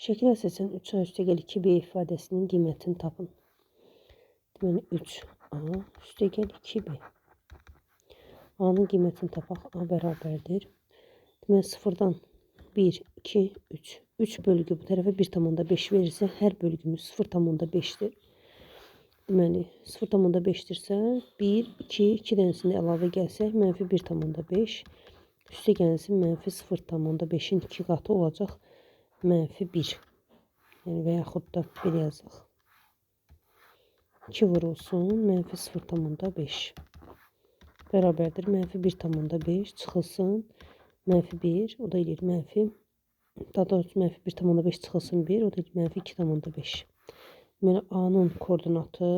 Şəkil əsasən 3a üstəgəl 2b ifadəsinin qiymətini tapın. Deməli 3a üstəgəl 2b. A-nın qiymətini tapaq. A bərabərdir. Deməli 0-dan 1, 2, 3. 3 bölgü bu tərəfə 1,5 verirsə, hər bölgümüz 0,5-dir. Deməli 0,5-dirsə, 1, 2, 2 dənəsində əlavə gəlsək, mənfi 1,5. Üstəgəlsin mənfi 0,5-in 2 qatı olacaq. Mənfi 1. Yəni və yaxud da belə yazaq. 2 vurulsun mənfi 0,5. Bərabərdir mənfi 1,5 çıxılsın. Mənfi 1. O da eləyir mənfi. Daha doğrusu mənfi 1,5 çıxılsın 1. O da eləyir mənfi 2,5. Deməli A-nın koordinatı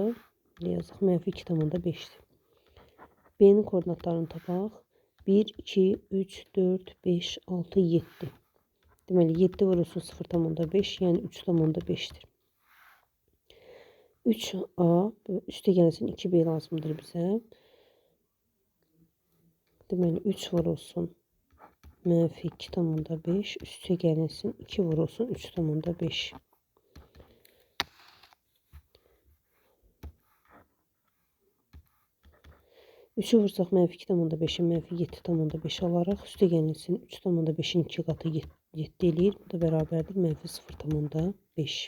yazaq mənfi 2,5'dir. B-nin koordinatlarını tapaq. 1, 2, 3, 4, 5, 6, 7. Deməli 7 vurulsun 0,5, yəni 3,5'dir. 3a üstəgəlsin 2b lazımdır bizə. Deməli 3 vurulsun mənfi 2,5, üstəgəlsin 2 vurulsun 3,5. Üçü vursaq mənfi 2,5'in mənfi 7,5 alaraq üstəgəlsin 3,5'in 2 qatı 7 eləyir. Bu da bərabərdir mənfi 0,5.